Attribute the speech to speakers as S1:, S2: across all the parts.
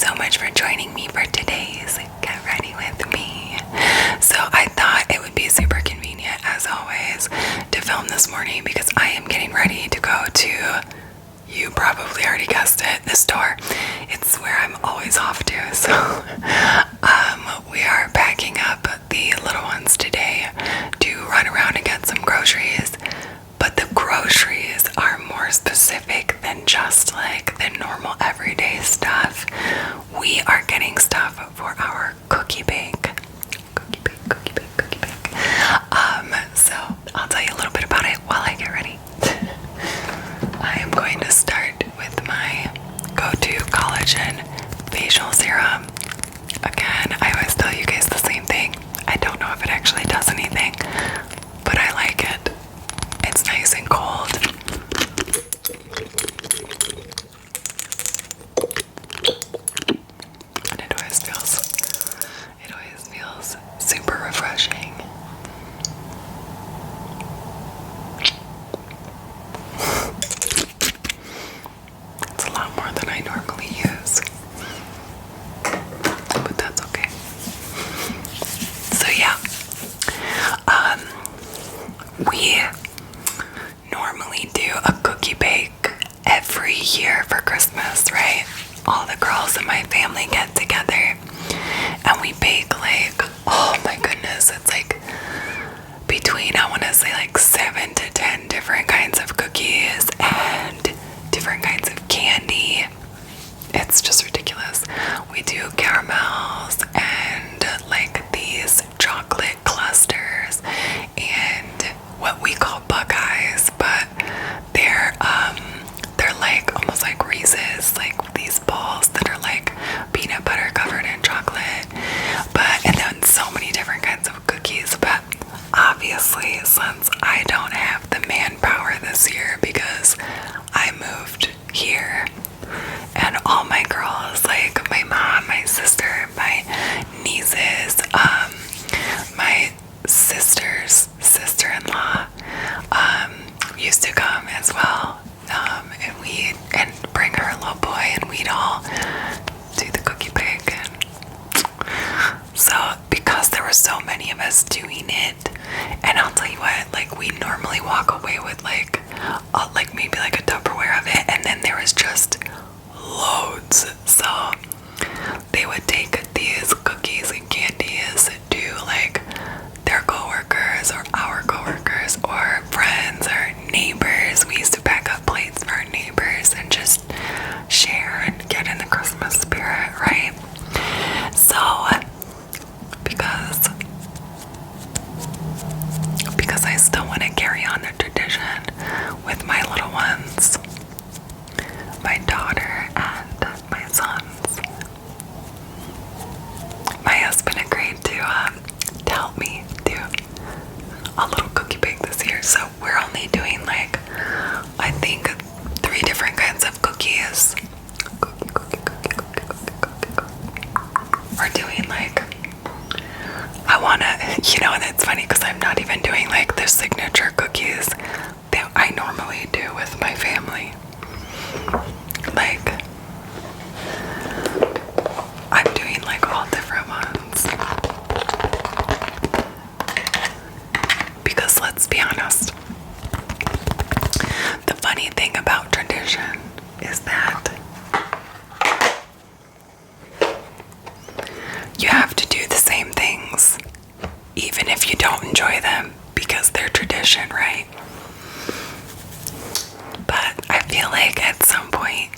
S1: so much for joining me for today's Get Ready With Me. So I thought it would be super convenient, as always, to film this morning because I am getting ready to go to, you probably already guessed it, the store. It's where I'm always off to. So we are packing up the little ones today to run around and get some groceries. But the groceries are more specific than just like the normal everyday stuff. We are getting stuff for our cookie bake. So I'll tell you a little bit about it while I get ready. I am going to start with my go-to collagen facial serum. Again, I always tell you guys the same thing. I don't know if it actually does anything, but I like it. It's nice and cold. And it always feels super refreshing. It's a lot more than I normally use, but that's okay. So yeah, we normally do a cookie bake every year for Christmas, right? All the girls in my family get together and we bake like, oh my goodness, it's like between, I want to say like 7 to 10 different kinds of cookies and different kinds of candy. It's just ridiculous. We do caramels and like these chocolate clusters and what we call Buckeyes, but they're like almost like Reese's, like these balls that are like peanut butter covered in chocolate. And then so many different kinds of cookies. But obviously, since I don't have the manpower this year because I moved here, and all my girls, like my mom, my sister, my nieces, my sister's sister-in-law used to come as well, and bring her little boy, and we'd all do the cookie bake. And so because there were so many of us doing it, and I'll tell you what, like we normally walk away with like maybe like a Tupperware of it, and then there was just loads. So they would take these cookies and candies to like their coworkers or our coworkers or friends or neighbors. We used to pack up plates for our neighbors and just share and get in the Christmas spirit, right? So because I still want to carry on the tradition with my little ones, my daughter and my sons, my husband agreed to help me do a little cookie bake this year. So we're only doing like, I think 3 different kinds of cookies. We're doing like, I wanna, and it's funny because I'm not even doing like the signature cookies that I normally do with my family. Like, I'm doing like all different ones. Because let's be honest, the funny thing about tradition is that you have to do the same things even if you don't enjoy them because they're tradition, right? But I feel like at some point,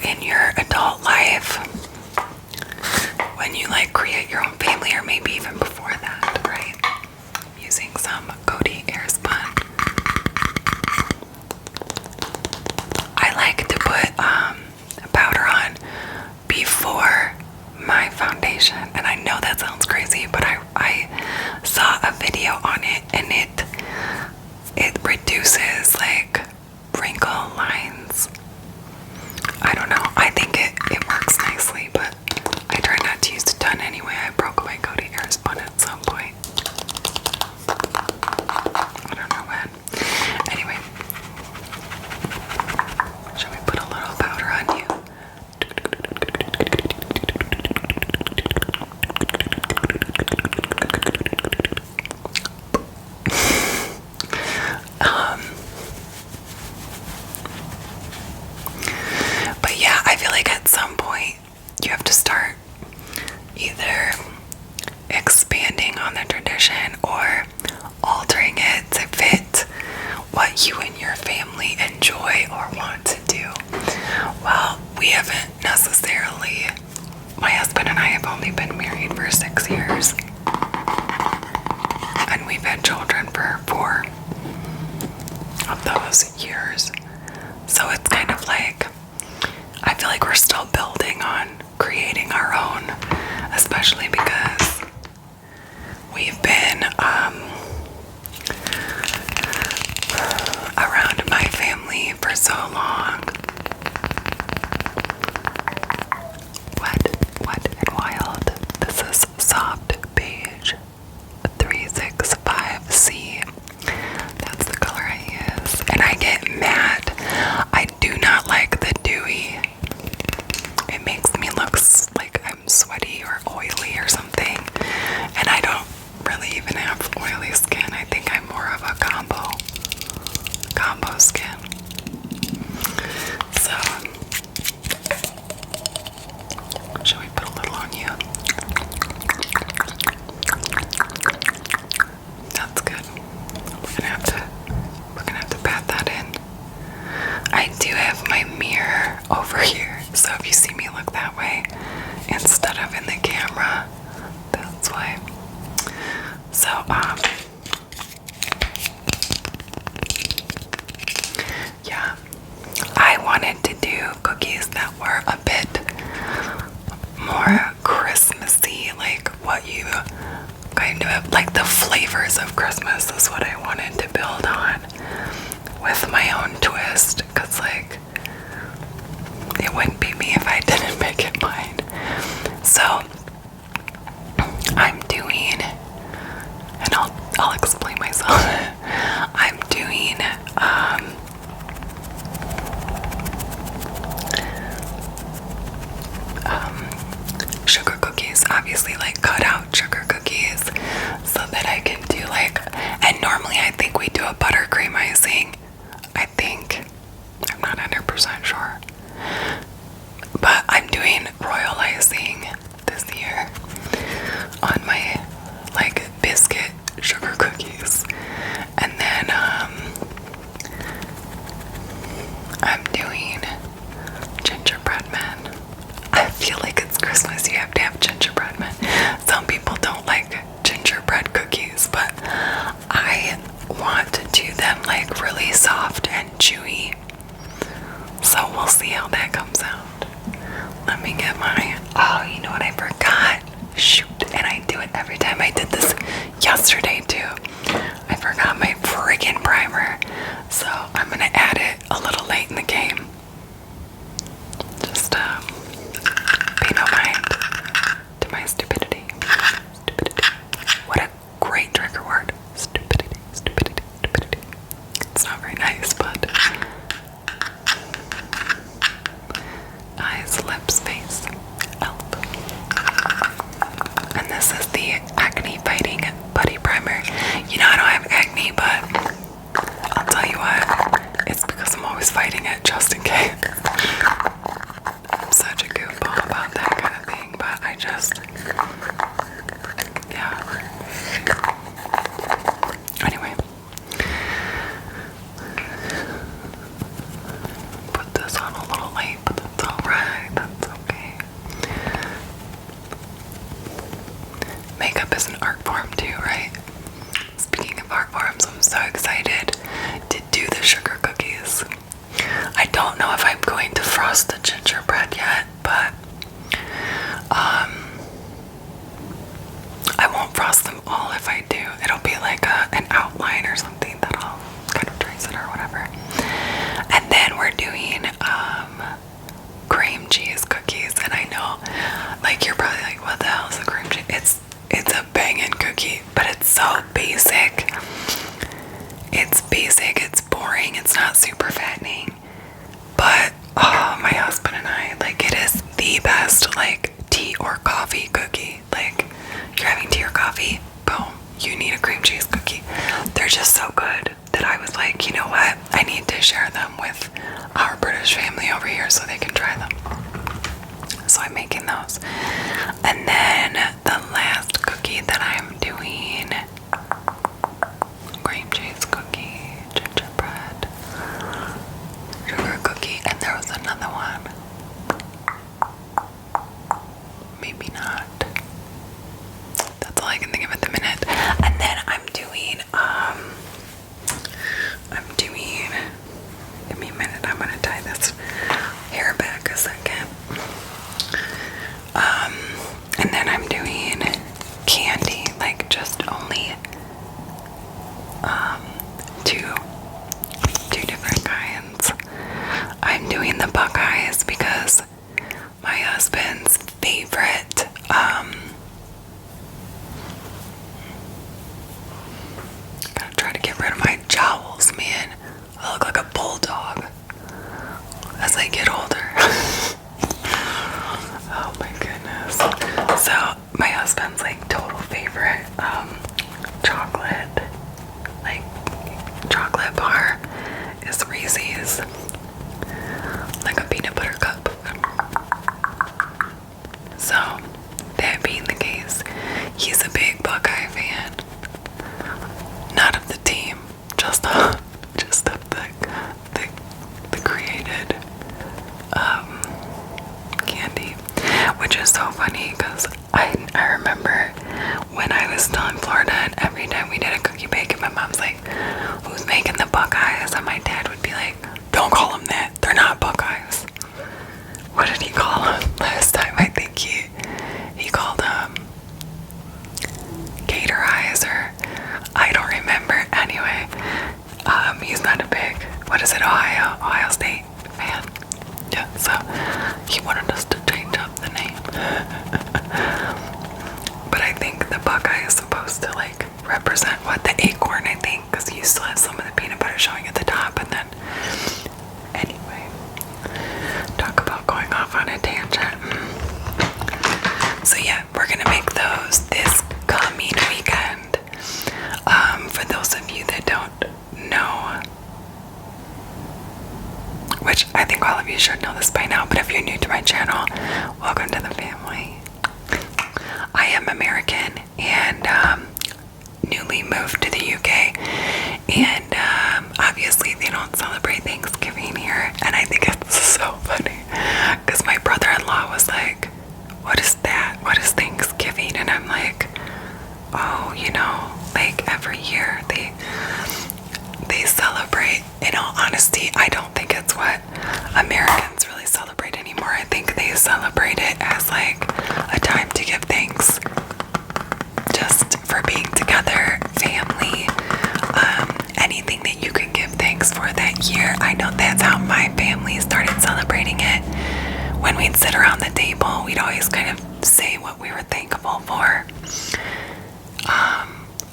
S1: in your adult life, when you like create your own family, or maybe even before that, right? I'm using some Coty Airspun. I like to put powder on before my foundation, and I know that sounds crazy, but I saw a video on it, and it reduces like wrinkle lines. I don't know, I think it works nicely, but I try not to use a ton anyway. I broke my Coty Airspun at some point. I don't know when. Anyway, shall we put a little powder on you? you have to start either expanding on the tradition or altering it to fit what you and your family enjoy or want to do. Well, we haven't necessarily, my husband and I have only been married for 6 years, and we've had children for 4 of those years. So it's kind of like, I feel like we're still building on creating our own, especially because we've been around my family for so long. Wet and wild. This is soft beige 365C. That's the color I use. And I get mad. I do not like the dewy. It makes me look like I'm sweaty or oily or something. And I don't really even have oily skin. I think I'm more of a combo skin. So, shall we put a little on you? That's good. We're gonna have to pat that in. I do have my mirror over here, so if you see me look that way instead of in the camera, that's why. So, yeah, I wanted to do cookies that were a bit more Christmassy, like what you kind of, like the flavors of Christmas is what I wanted to build on with my own twist, because like, it wouldn't be me if I didn't make it mine. So, I'm doing, and I'll explain myself. I'm doing sugar cookies, obviously like cut out sugar cookies, so that I can do like, and normally I think we do a buttercream icing. I think, I'm not 100% sure, but I'm doing royal icing this year on my like biscuit sugar cookies. And then I'm doing gingerbread men. I feel like it's Christmas, you have to have gingerbread men. Some people don't like gingerbread cookies, but I want to do them like really soft and chewy. So we'll see how that comes out. Let me get my, oh, you know what I forgot? Shoot, and I do it every time. I did this yesterday too. I forgot my freaking primer. So I'm gonna add it a little late in the game. Just pay no mind to my stupidity. What a great trigger word. Stupidity. It's not very nice, but eyes, lips, face, help. And this is the acne fighting putty primer. You know I don't have acne, but I'll tell you what, it's because I'm always fighting it just in case. I'm such a goofball about that kind of thing, but I just, yeah. Anyway, put this on a little late, but that's alright, that's okay. Makeup is an art form too, right? Speaking of art forms, I'm so excited to do the sugar cookies. I don't know if I'm going to frost the gingerbread yet, but I won't frost them all. If I do, it'll be like an outline or something that I'll kind of trace it or whatever. And then we're doing cream cheese cookies, and I know like you're probably like, what the hell is a cream cheese? It's a banging cookie, but it's so basic. It's basic, it's boring, it's not super fattening, but oh, my husband and I, like, it is the best like tea or coffee cookie. Like, you're having tea or coffee, boom, you need a cream cheese cookie. They're just so good that I was like, you know what, I need to share them with our British family over here so they can try them. So I'm making those. And then the last cookie that I'm doing, cream cheese cookie, gingerbread, sugar cookie, and there was another one. Maybe not. That's all I can think of at the minute. And then I'm doing, give me a minute, I'm gonna tie this hair back a second. And then I'm doing candy, like just only two different kinds. I'm doing the Buckeyes because my husband's favorite gotta try to get rid of my jowls, man. I look like a bulldog as I get older. Oh my goodness. So my husband's like total favorite chocolate bar is Reese's, like a peanut butter cup. So that being the case, he's a big Buckeye fan. Not of the team, just of the created candy, which is so funny because I remember when I was still in Florida and every time we did a cookie bake and my mom's like, who's making the Buckeyes? And my dad would be like, don't call them that, they're not Buckeyes. What did he call them last time? I think he called them Gator Eyes, or I don't remember. Anyway, he's not a big, what is it, Ohio State fan. Yeah, so he wanted us to change up the name. But I think the Buckeye is supposed to like represent what, the acorn, I think, because you still have some of the peanut butter showing at the top. And then anyway, talk about going off on a tangent. So yeah, we're gonna make those this coming weekend. For those of you that don't know, which I think all of you should know this by now, but if you're new to my channel, welcome to the family. I am American and newly moved to the UK, and obviously they don't celebrate Thanksgiving here, and I think it's so funny because my brother-in-law was like, what is that? What is Thanksgiving? And I'm like, oh, you know, like every year they celebrate. In all honesty, I don't think it's what Americans really celebrate anymore. I think they celebrate it as like a time to give thanks just for being together, family, anything that you could give thanks for that year. I know that's how my family started celebrating it. When we'd sit around the table, we'd always kind of say what we were thankful for.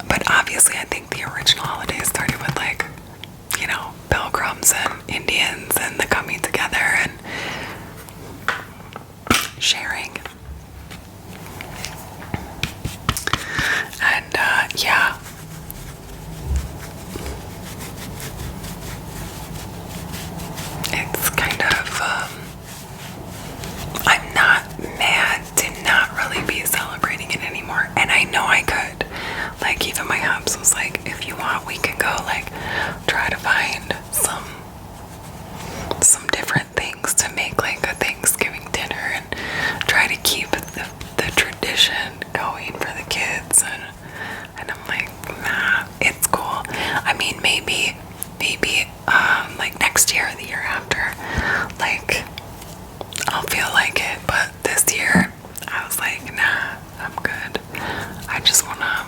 S1: But obviously I think the original holidays started with like, you know, pilgrims and Indians and the coming together and sharing. And yeah. It's kind of, I'm not mad to not really be celebrating it anymore. And I know I could. Like, even my hubs was like, if you want, we can go, like, try to find some different things to make, like, a Thanksgiving dinner and try to keep the tradition going for the kids. And I'm like, nah, it's cool. I mean, maybe, like, next year or the year after, like, I'll feel like it. But this year, I was like, nah, I'm good. I just wanna,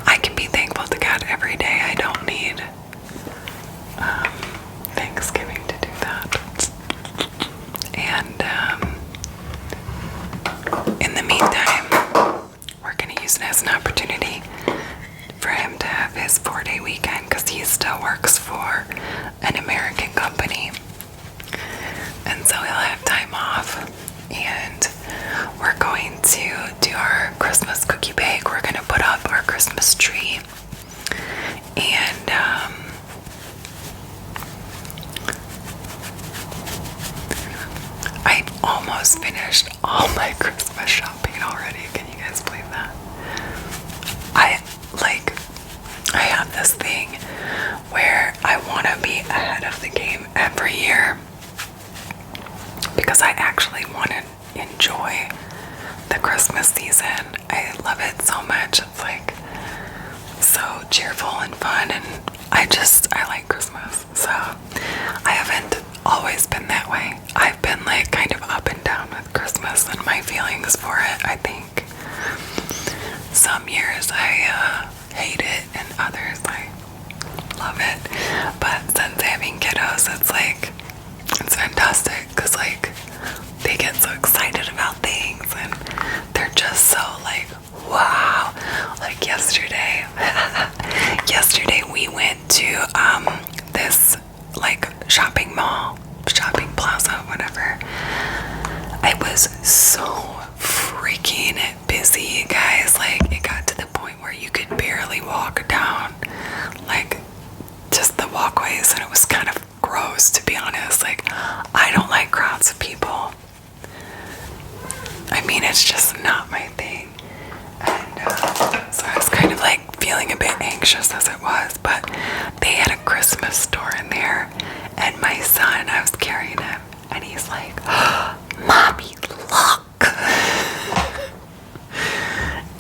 S1: I can be thankful to God every day. I don't need Thanksgiving to do that. And in the meantime, we're gonna use it as an opportunity for him to have his 4-day weekend because he still works for an American company. And so he'll have time off. And we're going to do our Christmas cookie bake. We're going to put up our Christmas tree. And I almost just finished all my Christmas shopping already. Can you guys believe that? I have this thing where I want to be ahead of the game every year because I actually want to enjoy the Christmas season. I love it so much. It's like so cheerful and fun, and I like Christmas. So I haven't always been that way. I've been like kind of up and down with Christmas and my feelings for it. I think some years I hate it and others I love it. But since having kiddos, it's fantastic because like they get so excited about things and they're just so like, wow. Like yesterday we went to this like shopping mall, shopping plaza, whatever. I was so freaking busy, guys. Like it got to the point where you could barely walk down like just the walkways, and it was kind of gross, to be honest. Like I don't like crowds of people. I mean, it's just not my thing. And so I was kind of like feeling a bit anxious as it was, but they had a Christmas store in there, and my son, I was carrying him, and he's like, oh, Mommy, look.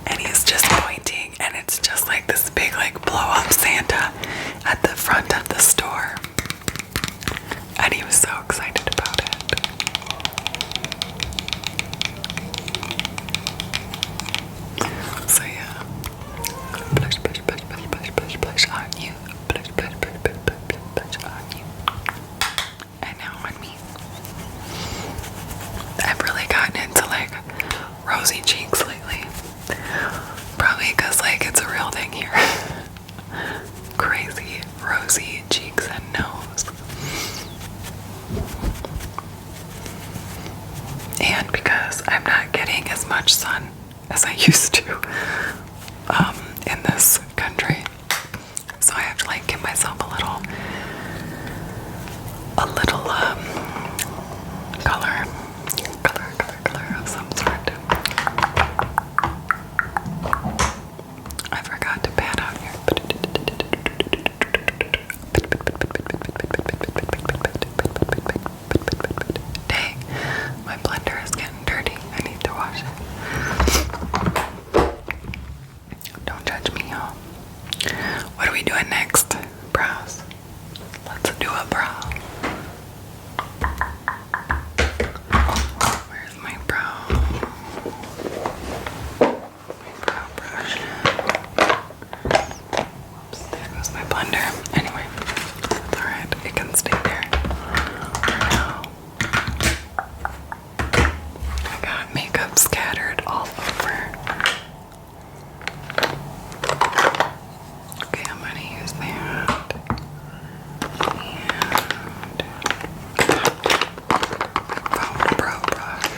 S1: And he's just pointing, and it's just like this big like blow up Santa at the front of the store, and he was so excited about it. So yeah, blush, blush, blush, blush, blush, blush, blush on you, blush, blush, blush, blush, blush, blush, blush on you, and now on me. I've really gotten into like rosy cheeks lately, probably because like it's a real thing here. Crazy rosy cheeks and nose, and because I'm not getting as much sun as I used to in this country, so I have to like give myself a little color of some sort. I forgot to pat out here. Dang, my blender is getting dirty. I need to wash it. Don't judge me, y'all. What are we doing next? Brows. Let's do a brow. Where's my brow? My brow brush. Oops, there goes my blender. Anyway, it's alright. It can stay there for now. I got makeup scattered all over. Okay, I'm gonna use that. And brow brush.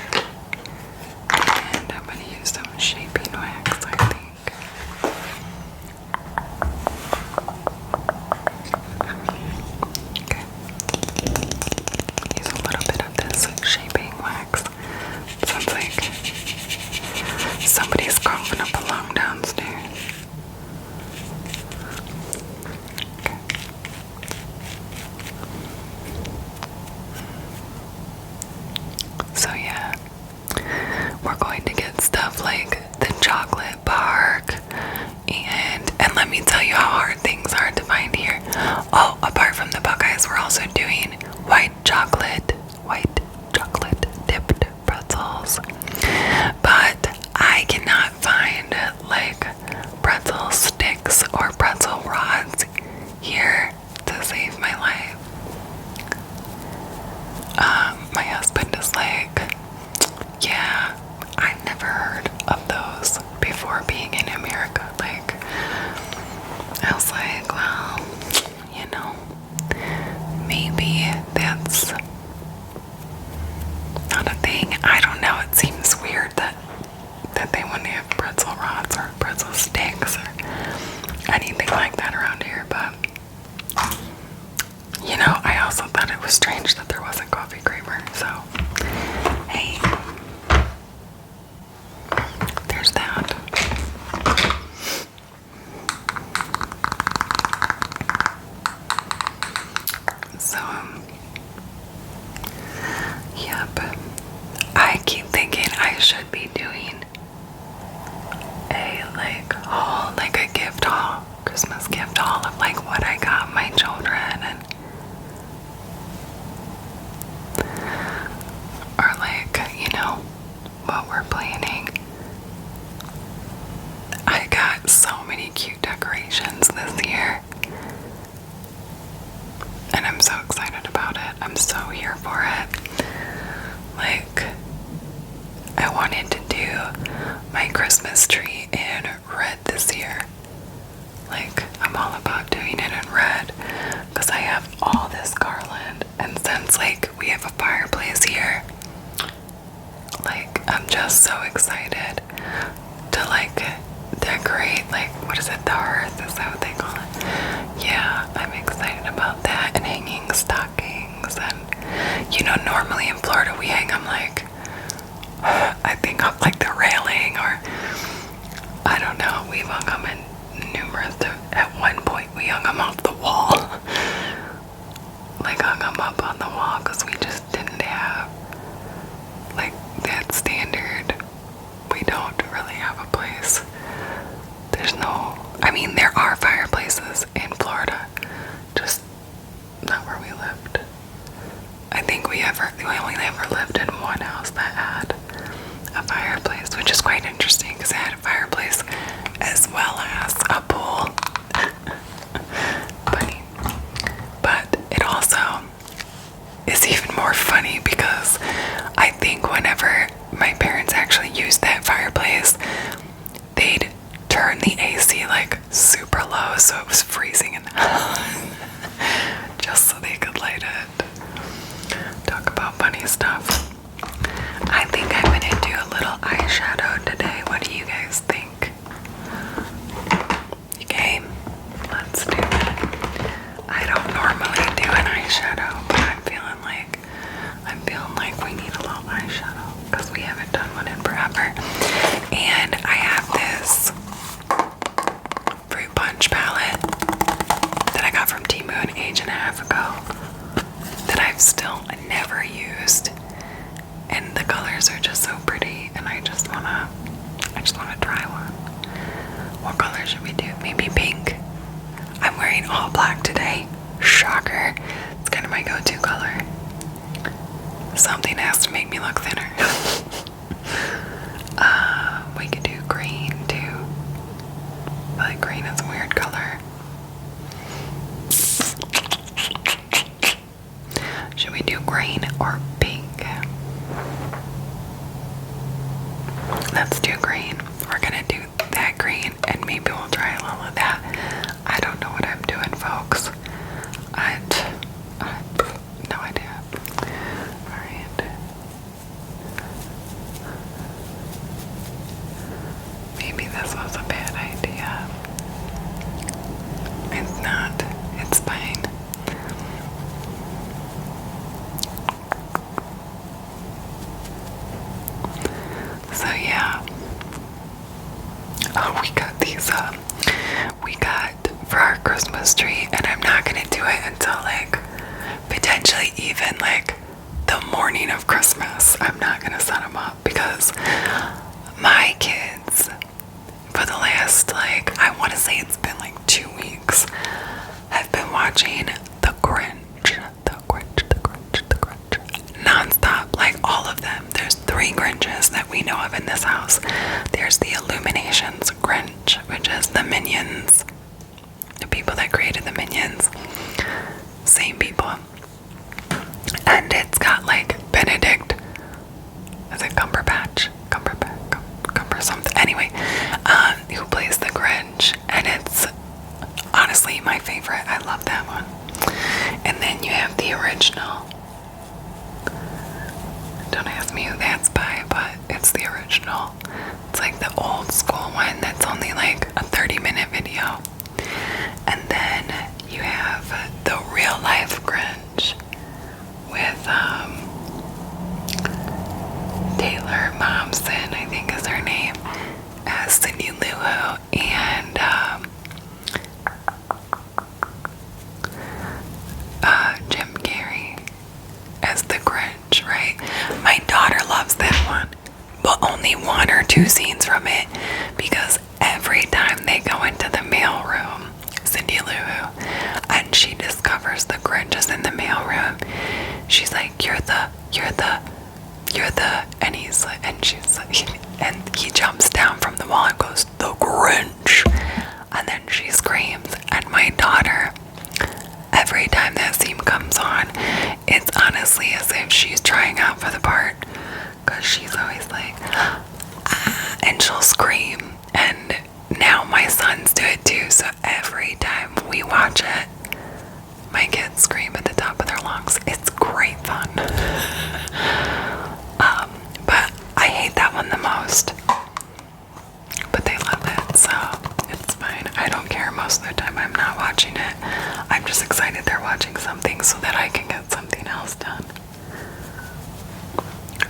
S1: And I'm gonna use some shaping wax, I think. Okay. Use a little bit of this shaping wax. Sounds like somebody's coughing up a lung downstairs. Okay. So yeah, we're going to get stuff like the chocolate bark, and let me tell you how hard things are to find here. Oh, apart from the Buckeyes, we're also doing white chocolate dipped pretzels, but I cannot find like pretzel sticks or pretzel rods here to save my life. My husband is like, yeah, I've never heard of those before being in America. Like, I was like, well, you know, maybe that's not a thing. I don't know. It seems weird that they wouldn't have pretzel rods or pretzel sticks or anything like that around here, but you know, I also thought it was strange that there wasn't coffee creamer. So, hey, but we're planning. I got so many cute decorations this year, and I'm so excited about it. I'm so here for it. Like, I wanted to do my Christmas tree in red this year. Like, I'm all about doing it in red because I have all this garland, and since like we have a fireplace here, like I'm just so excited to like decorate, like, what is it, the hearth, is that what they call it? Yeah, I'm excited about that, and hanging stockings. And you know, normally in Florida we hang them like, I think up like the railing, or I don't know, we've hung them in numerous, at one point we hung them off the wall. Like hung them up on the wall because we just didn't have like that standard. We don't really have a place. There's no, I mean, there are fireplaces in Florida, just not where we lived. I think we only ever lived in one house that had a fireplace, which is quite interesting because it had a fireplace as well as a pool. Funny. But it also is even more funny because I think whenever my parents actually used that fireplace, they'd turn the AC like super low so it was freezing in the house just so they could light it. Talk about funny stuff. I think I'm gonna do a little eyeshadow today. What do you guys think? You game? Let's do it. I don't normally do an eyeshadow, but I'm feeling like we need a little eyeshadow because we haven't done one in forever. And I have this fruit punch palette that I got from Temu an age and a half ago that I've still never used, and the colors are just so pretty, and I just wanna try one. What color should we do? Maybe pink. I'm wearing all black today. Shocker. It's kind of my go-to color. Something has to make me look thinner. We could do green too. I like green is a weird color. Should we do green or pink? Let's do green. We're gonna do that green, and maybe we'll try a little of that. I don't know what I'm doing, folks. I no idea. Alright. Maybe this was a bad idea. It's not. It's fine. So yeah. Oh, we got these we got for our Christmas tree, and I'm not gonna do it until like potentially even like the morning of Christmas. I'm not gonna set them up because my kids, for the last like, I want to say it's been like 2 weeks, have been watching the Grinch non-stop, like all of them. There's 3 Grinches that we know of in this house. There's the Illuminations Grinch, which is the Minions, the people that created the Minions, same people. And it's got like Benedict, is it Cumberbatch something, anyway, who plays the Grinch, and it's honestly my favorite. I love that one. And then you have the original. Don't ask me who that's by, but it's the original. It's like the old school one that's only like a 30-minute video. And then you have the real life Grinch with Taylor Momsen, I think is her name, as Cindy Lou Who, and Jim Carrey as the Grinch, right? My daughter loves that one, but only 1 or 2 scenes from it, because every time they go into the mail room, Cindy Lou Who, and she discovers the Grinch is in the mail room, she's like, you're the, and scream, and now my sons do it too, so every time we watch it, my kids scream at the top of their lungs. It's great fun. But I hate that one the most. But they love it, so it's fine. I don't care most of the time. I'm not watching it. I'm just excited they're watching something so that I can get something else done.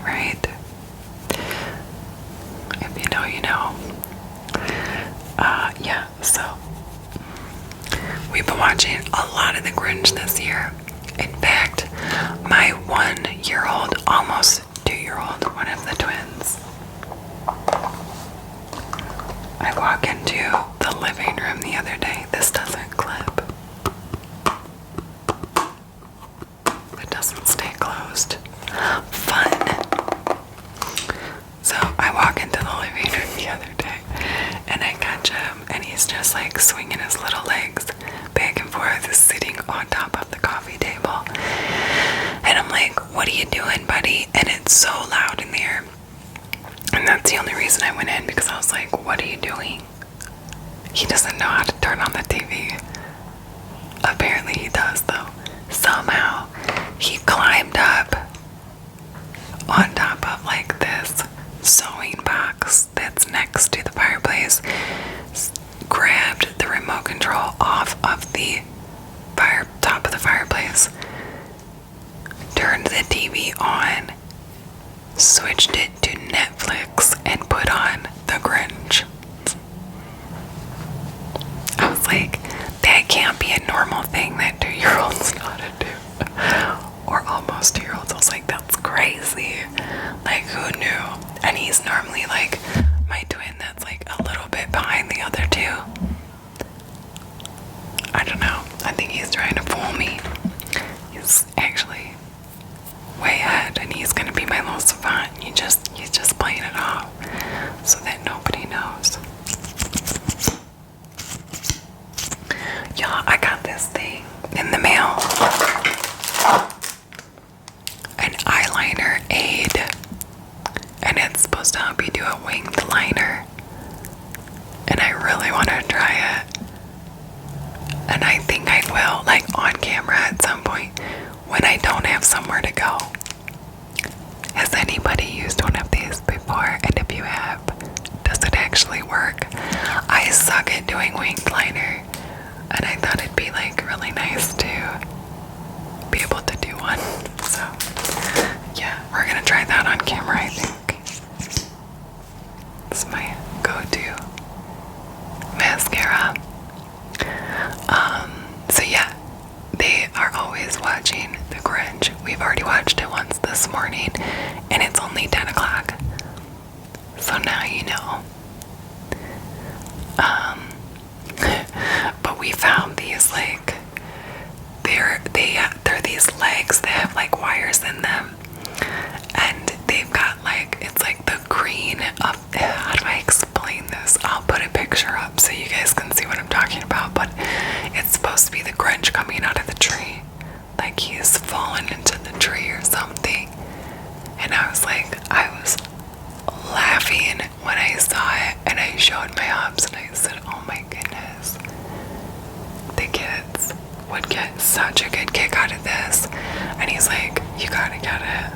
S1: Right? If you know, you know. Yeah, so we've been watching a lot of the Grinch this year. In fact, my 1-year-old, almost 2-year-old, one of the twins, I walk into the living room the other day. This doesn't clip. It doesn't stay closed. Fun. So I walk into the living room the other day and I catch him and he's just like swinging his little legs back and forth, sitting on top of the coffee table. And I'm like, what are you doing, buddy? And it's so loud in there. And that's the only reason I went in, because I was like, what are you doing? He doesn't know how to turn on the TV. Apparently he does, though. Somehow he climbed up on top of like this sewing box that's next to the fireplace, grabbed the remote control off of the top of the fireplace, turned the TV on, switched it to Netflix, and put on The Grinch. I was like, that can't be a normal thing that 2-year-olds know how to do. Or almost 2-year-olds. I was like, that's crazy. Like, who knew? And he's normally like my twin that's like a little bit behind the other two. I don't know. I think he's trying to fool me. He's actually way ahead, and he's gonna be my little savant. He's just playing it off so that nobody knows. Y'all, I got this thing in the mail. An eyeliner aid, and it's supposed to help you do a winged liner. And I really want to try it. And I think I will, like on camera at some point when I don't have somewhere to go. Has anybody used one of these before? And if you have, does it actually work? I suck at doing winged liner, and I thought it'd be like really nice to be able to do one. So yeah, we're gonna try that on camera, I think. It's my go-to mascara. So yeah, they are always watching The Grinch. We've already watched it once this morning, and it's only 10 o'clock. So now you know. But we found these, like, they're these legs that have like wires in them, and they've got like, it's like the green of, how do I explain this? I'll put a picture up so you guys can see what I'm talking about, but it's supposed to be the Grinch coming out of the tree, like he's fallen into the tree or something. And I was laughing when I saw it, and I showed my hubs and I said, oh my goodness, the kids would get such a good kick out of this. And he's like, you gotta get it.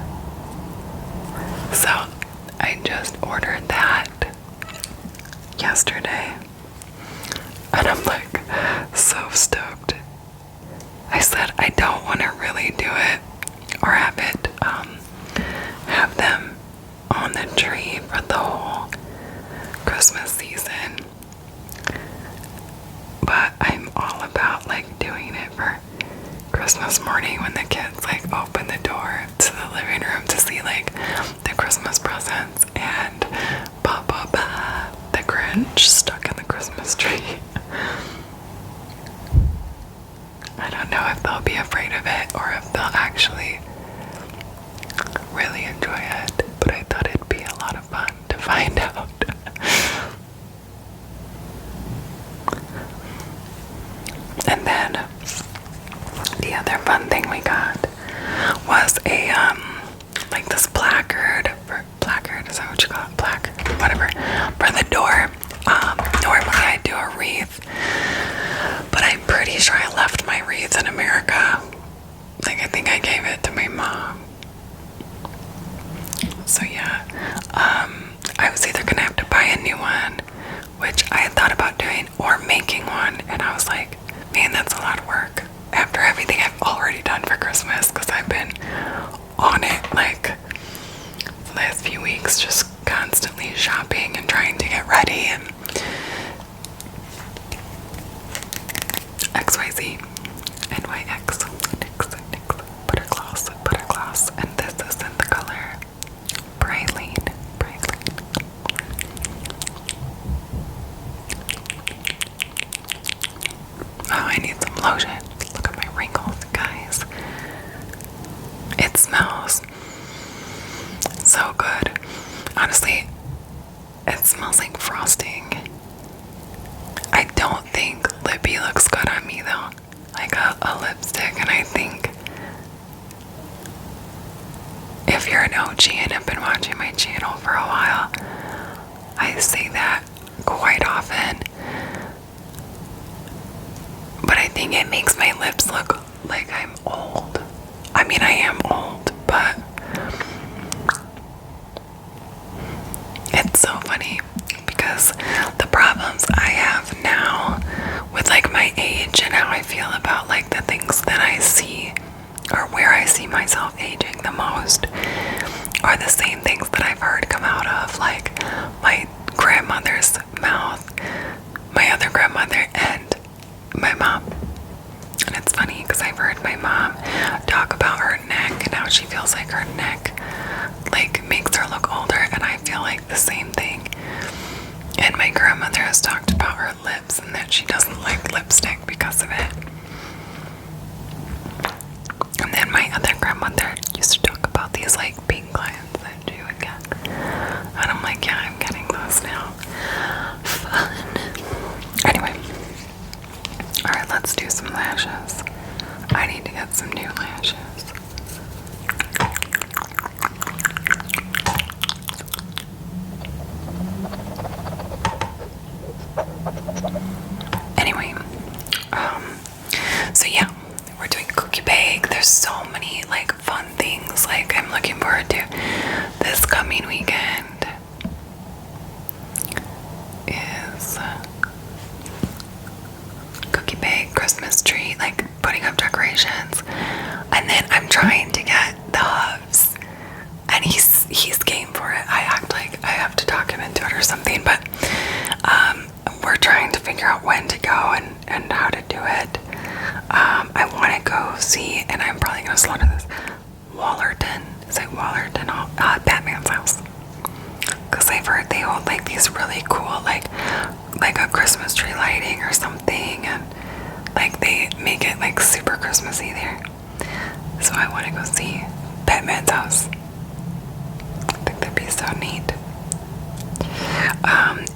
S1: So I just ordered that yesterday, and I'm like so stoked. I said I don't want to really do it or have them on the tree for the whole Christmas season, but I'm all about like doing it for Christmas morning when the kids like open the door to the living room to see like the Christmas presents and the Grinch stuck in the Christmas tree. I don't know if they'll be afraid of it or if they'll actually really enjoy it, but I thought it'd be a lot of fun to find out. And then the other fun thing we got was a like this placard, is that what you call it? Placard, whatever, for the honestly, it smells like frosting. I don't think Lippy looks good on me though. Like a lipstick, and I think if you're an OG and have been watching my channel for a while, I say that quite often. But I think it makes my lips look like I'm old. I mean, I am old, but it's so funny because the problems I have now with like my age and how I feel about like the things that I see or where I see myself aging the most are the same things that I've heard come out of like my grandmother's mouth, my other grandmother, and my mom. And it's funny because I've heard my mom talk about her neck and how she feels like her neck like makes her look older, and I feel like the same thing. And my grandmother has talked about her lips and that she doesn't like lipstick because of it. And then my other grandmother used to talk about these like pink lines that she would get. And I'm like, yeah, I'm getting those now. Fun. Anyway. Alright, let's do some lashes. I need to get some new lashes. Anyway, so yeah, we're doing cookie bake. There's so many like fun things like I'm looking forward to this coming weekend is cookie bake, Christmas tree, like putting up decorations, and then I'm trying to get the hubs, and he's game for it. I act like I have to talk him into it or something, but we're trying to figure out when to go and how to do it. I want to go see, and I'm probably going to slaughter this, Wallerton. Is it Wallerton? Batman's house. Because I've heard they hold like these really cool, like a Christmas tree lighting or something, and like they make it like super Christmassy there. So I want to go see Batman's house. I think that'd be so neat.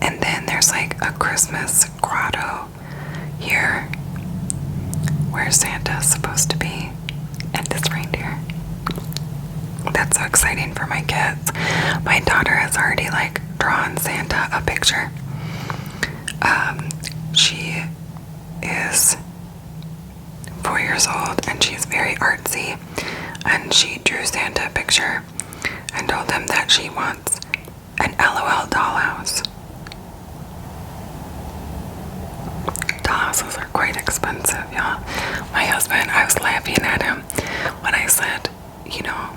S1: And then there's like a Christmas grotto here where Santa's supposed to be and his reindeer. That's so exciting for my kids. My daughter has already like drawn Santa a picture. She is 4 years old and she's very artsy, and she drew Santa a picture and told him that she wants an LOL dollhouse. Dollhouses are quite expensive, y'all. My husband, I was laughing at him when I said, you know,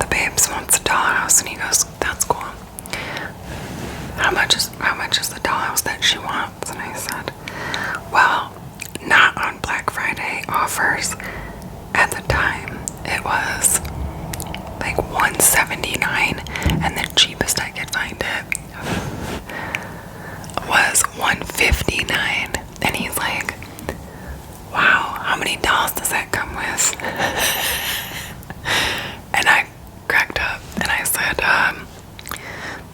S1: the babes wants a dollhouse, and he goes, that's cool. How much is the dollhouse that she wants? And I said, well, not on Black Friday offers. At the time, it was like $179, and the cheapest I could find it was $159. And he's like, wow, how many dolls does that come with? And I cracked up and I said,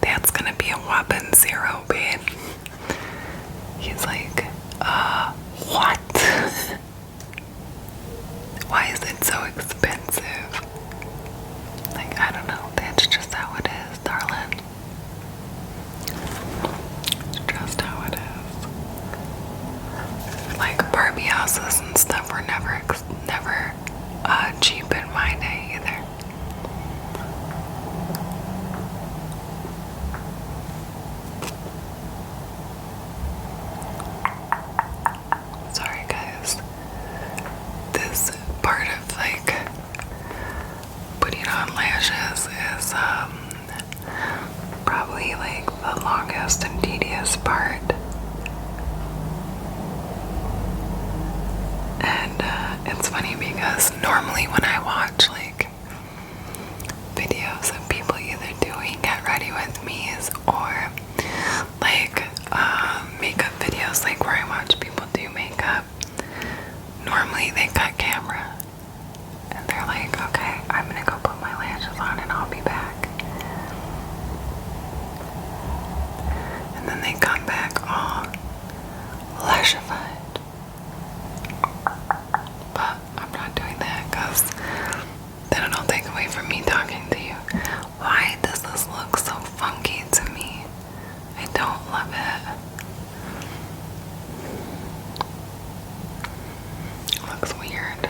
S1: that's gonna be a whopping zero, babe. He's like, what? Why is it so expensive? Like, I don't know, that's just how it is, darling. It's just how it is. Like, Barbie houses and stuff were never cheap in my day either. Sorry guys, this part of like putting on lashes is probably like the longest and tedious part. And it's funny because normally when I watch like videos of people either doing get ready with me's or like makeup videos, like where I watch people do makeup, normally they cut camera and they're like, okay, I'm gonna go put my lashes on and I'll be back. then they come back all lashified. But I'm not doing that because then it'll take away from me talking to you. Why does this look so funky to me? I don't love it. It looks weird.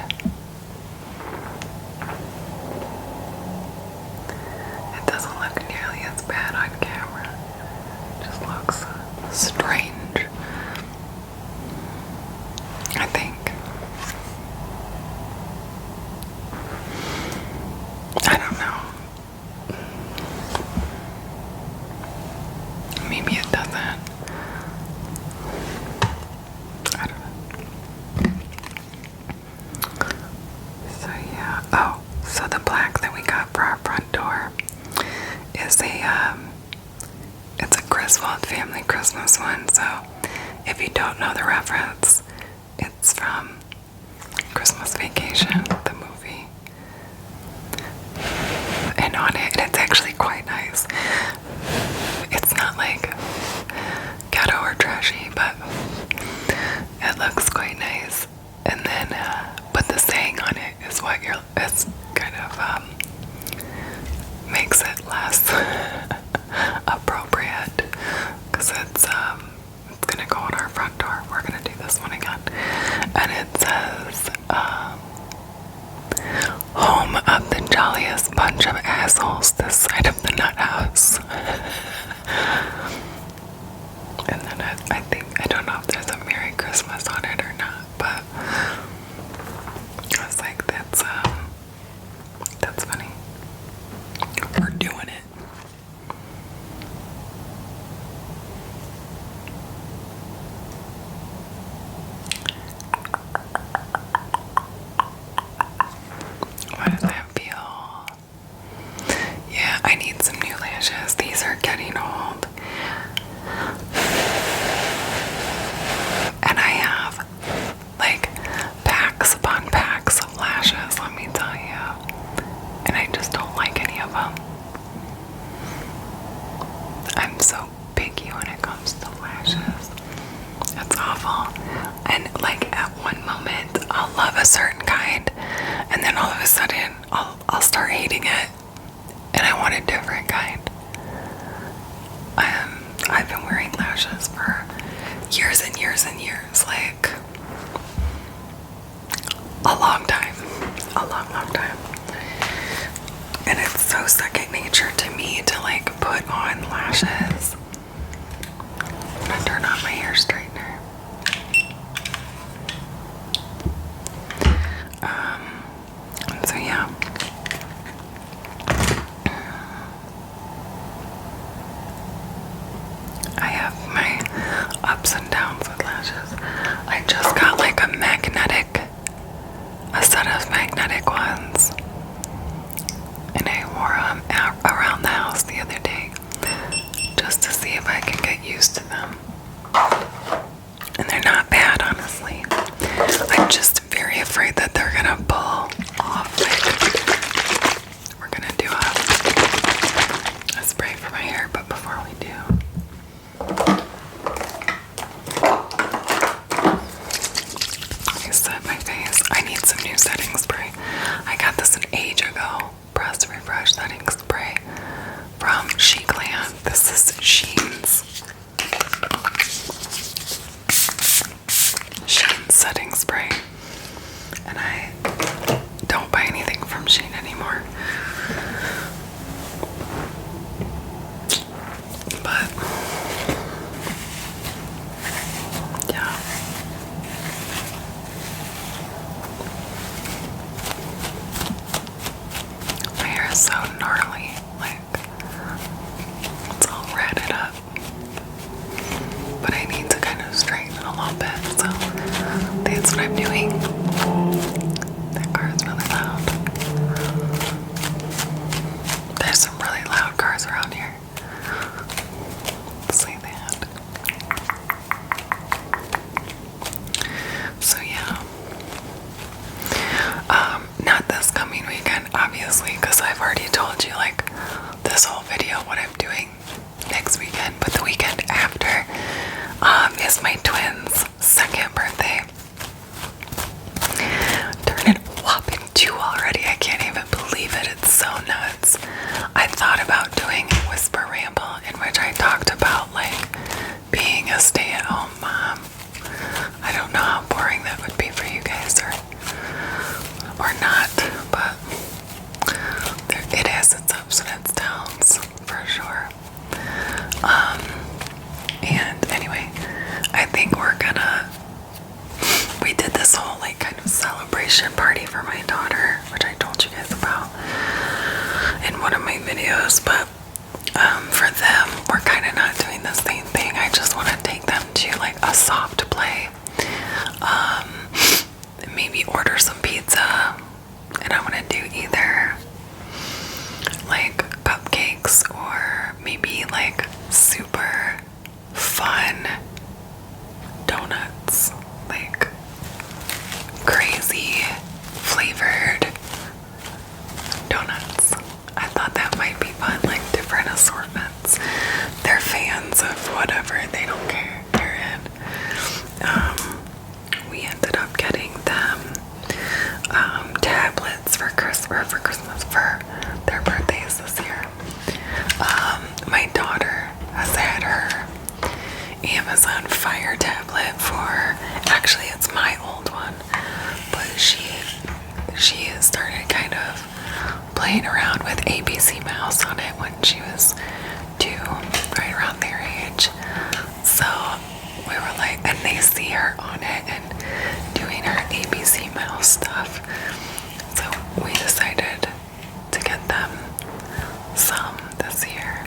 S1: It doesn't look nearly as bad on camera. It just looks strange. I think. I don't know. Maybe it doesn't. I don't know. So yeah. Oh, so the plaque that we got for our front door is it's a Griswold family Christmas one. So if you don't know the reference, it's from Christmas Vacation, the movie. And on it, it's actually quite nice. It's not like ghetto or trashy, but it looks quite nice. And then, but the saying on it is what it's kind of makes it less appropriate, because it's gonna go on our front door. We're gonna do this one again, and it says home of the jolliest bunch of assholes this side of the nut house. And then I think, I don't know if there's a Merry Christmas on it or not, but I was like, that's funny. We're doing it. What does that feel? Yeah, I need some new lashes. These are getting old. And I have like packs upon packs of lashes, let me tell you. And I just don't like any of them. I'm so picky when it comes to lashes. It's awful. And like at one moment I'll love a certain kind, and then all of a sudden I'll start hating it, and I want a different kind. I've been wearing lashes for years and years and years, like a long time, a long time. And it's so second nature to me to like put on lashes. I'm gonna turn on my hair straightener. And so yeah. I have my ups and downs with lashes. I just got like a set of magnetic ones, and I wore them out around the house the other day just to see if I can get used to them. And they're not bad, honestly. I'm just very afraid that they're gonna pull off. Like, we're gonna do a spray for my hair, but before we do, I set my face. I need some new setting spray. I got this an age ago. Press Refresh setting spray from Sheinkland. This is Shein's setting spray. And I don't buy anything from Shein anymore. But yeah. My hair is so gnarly, like it's all ratted up. But I need to kind of straighten it a little bit, so that's what I'm doing. That car is really loud. There's some really loud cars around here. See that? So yeah. Not this coming weekend, obviously, because I've already told you, like, this whole video what I'm doing next weekend, but the weekend after, whatever, they don't care. They're in. We ended up getting them tablets for Christmas for their birthdays this year. My daughter has had her Amazon Fire tablet for, actually it's my old one, but she started kind of playing around with ABC Mouse on it when she was 2, right around their age. So we were like, and they see her on it and doing her ABC Mouse stuff. So we decided to get them some this year.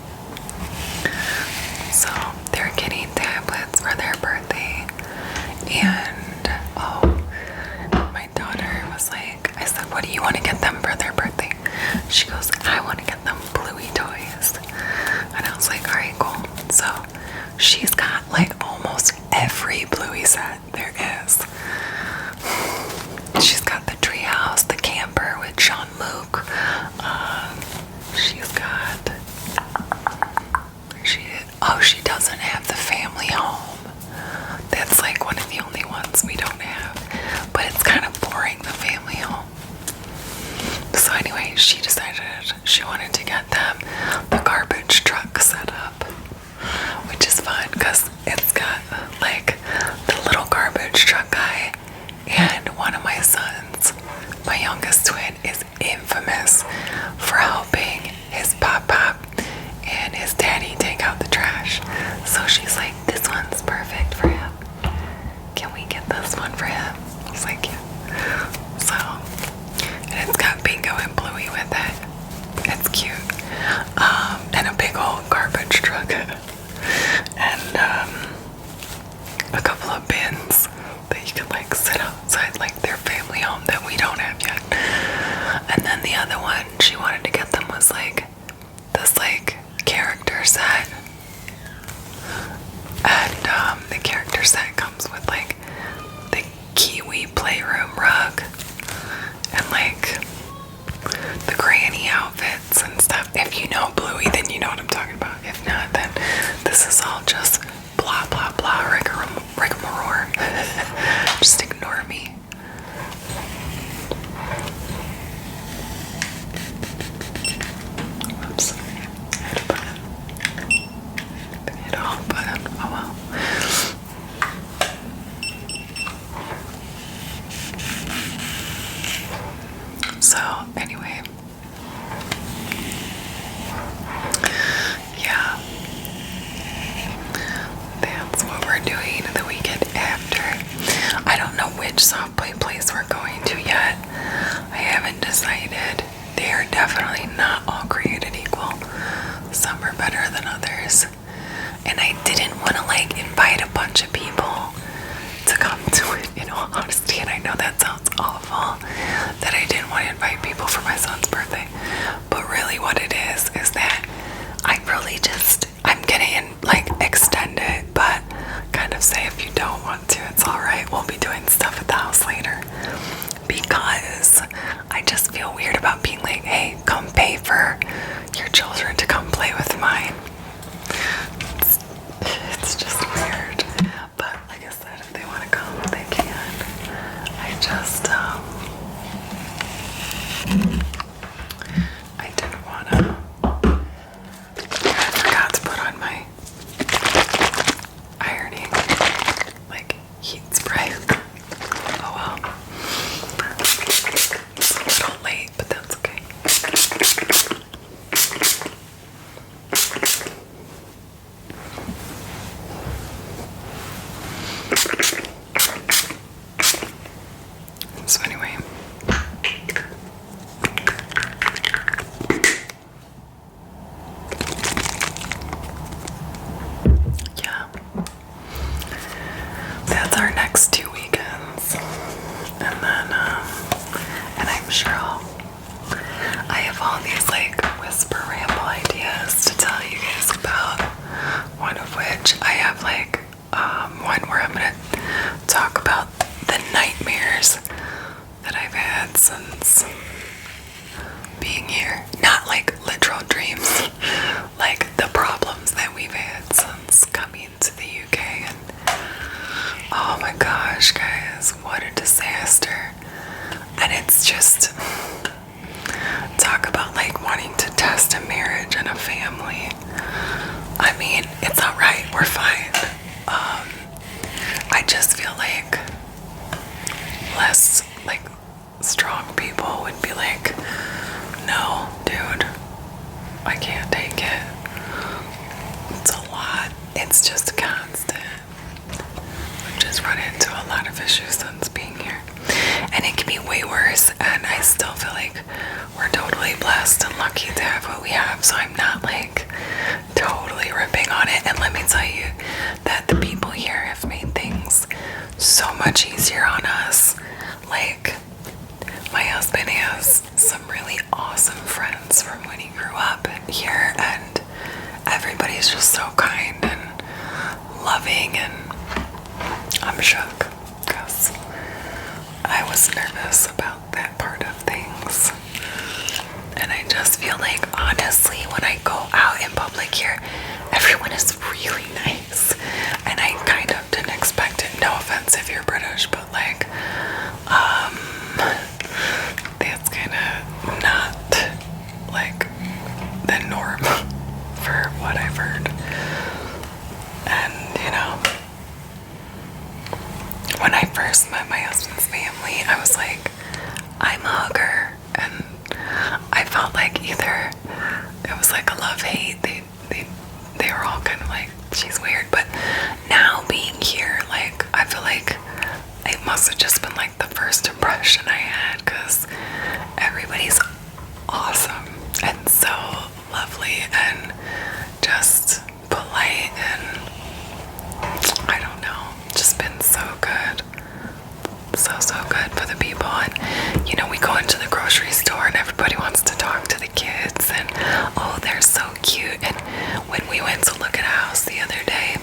S1: So they're getting tablets for their birthday. And my daughter was like, I said, what do you want to get them for their birthday? She goes, I want to get them Bluey toys. And I was like, alright, cool. So she's got like almost every Bluey set there is. She's got the treehouse, the camper with Jean-Luc. She's got, she doesn't have the family home. That's like one of the only ones we don't have. But it's kind of boring, the family home. So anyway, she decided she wanted to get them the garbage truck set up, which is fun because it's got like the little garbage truck guy, and one of my sons, my youngest twin, is infamous for helping his pop and his daddy take out the trash. So she's like, this one's perfect for him. Can we get this one for him? I was like, yeah. So, and it's got Bingo and Bluey with it. It's cute. And a big old garbage truck. And a couple of bins that you can like sit outside like their family home that we don't have yet. And then the other one she wanted to get them was like this like character set. And the character set comes with like the Kiwi playroom rug and like the granny outfits and stuff. If you know Bluey, then you know what I'm talking about. If not, then this is all just blah blah blah rigmarole. Just ignore me. Whoops. I had to hit off button. Oh well. So anyway, yeah, that's what we're doing the weekend after. I don't know which soft play place we're going to yet. I haven't decided. They are definitely not all created equal. Some are better than others. And I didn't want to like invite a bunch of people to come to it, in all honesty. And I know that sounds awful, that I didn't want to invite people for my son's birthday. But really what it is that I'm gonna like extend it, but kind of say if you don't want to, it's alright. We'll be doing stuff at the house later. Because I just feel weird about being like, hey, come pay for your children to come play with mine. It's just weird. But like I said, if they want to come, they can. I just it's just constant. I've just run into a lot of issues since being here. And it can be way worse, and I still feel like we're totally blessed and lucky to have what we have, so I'm not like totally ripping on it. And let me tell you that the people here have made things so much easier on us. Like, my husband has some really awesome friends from when he grew up here, and everybody's just so kind and loving, and I'm shook because I was nervous about that part of things. And I just feel like, honestly, when I go out in public here, everyone is really nice. And I kind of didn't expect it. No offense if you're British, but like, that's kind of not like the norm for what I've heard. And, you know, when I first met my husband's family, I was like, I'm a hugger. And I felt like either it was like a love-hate. They were all kind of like, she's weird. But now being here, like, I feel like it must have just been like the first impression I had, because everybody's awesome and so lovely and just polite, and I don't know, just been so good. So good for the people. And you know, we go into the grocery store and everybody wants to talk to the kids, and oh, they're so cute. And when we went to look at a house the other day,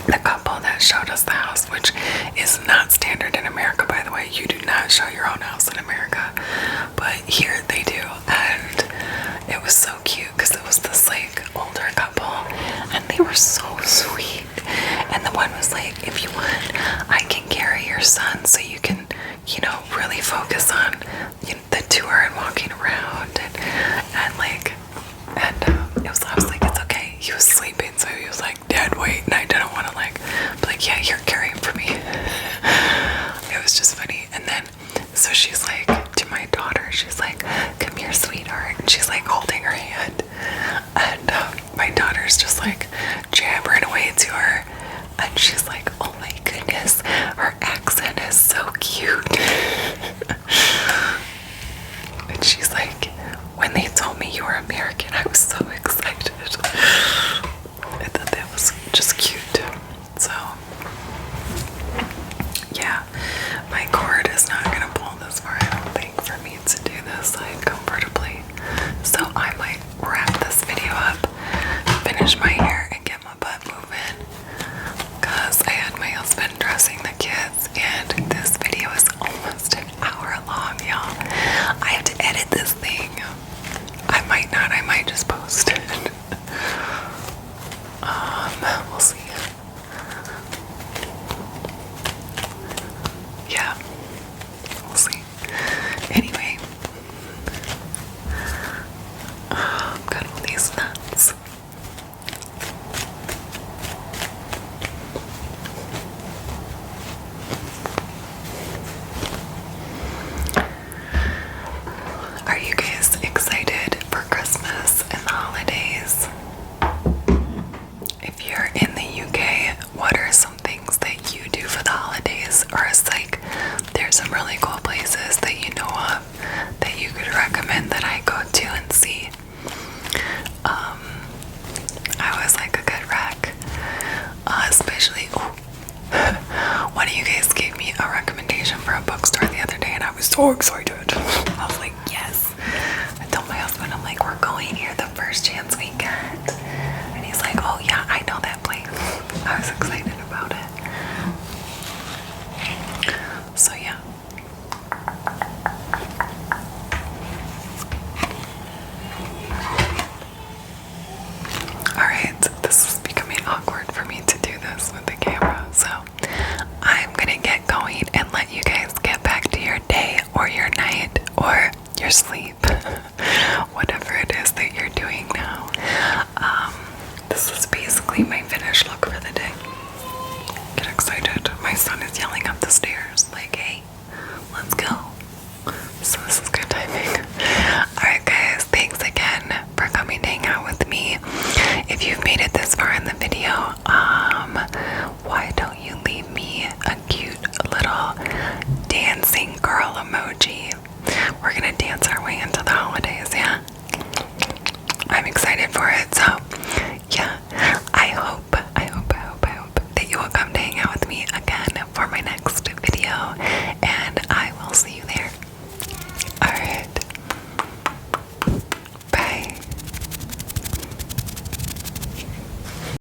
S1: the couple that showed us the house, which is not standard in America, by the way, you do not show your own house in America, but here they do. And it was so cute because it was this like older couple, and they were so sweet. And the one was like, if you want, I can carry your son so you can, you know, really focus on, you know, the tour and walking around, and like, and I was like, it's okay. He was sleeping, so he was like, Dad, wait. And I didn't want to like be like, yeah, you're carrying for me. It was just funny. And then, so she's like, to my daughter, she's like, come here, sweetheart. And she's like holding her hand. And my daughter's just like jabbering away to her. And she's like, oh my goodness, her accent is so cute. And she's like, when they told me you were American, I was so excited. I thought that was just cute. So, yeah, my cord is not going to pull this far, I don't think, for me to do this side comfortably. So I might wrap this video up, finish my hair, and get my butt moving. Because I had my husband dressing the kids, and this video is almost an hour long, y'all. I have to edit this thing. I might not, I might just post it. We'll see. Yeah, we'll see. Anyway, I've got all these nuts. Are you guys excited for Christmas and the holidays? If you're in the UK, what are some things that you do for the holidays? Or it's like, there's some really cool places that you know of that you could recommend that I go to and see. I always like a good rec. Especially, one of you guys gave me a recommendation for a bookstore the other day, and I was so excited. I was like, yes. I told my husband, I'm like, we're going here the first chance we get. And he's like, oh yeah, I know that place. I was excited about it. So yeah. Alright, this is becoming awkward for me to do this with the camera, so I'm gonna get going and let you guys get back to your day or your night or your sleep, whatever it is that you're doing now. This is basically my finished look for the day. Get excited. My son is yelling up the stairs like, hey, let's go. So this is good timing. Alright guys, thanks again for coming to hang out with me. If you've made it this far in the video, emoji. We're gonna dance our way into the holidays.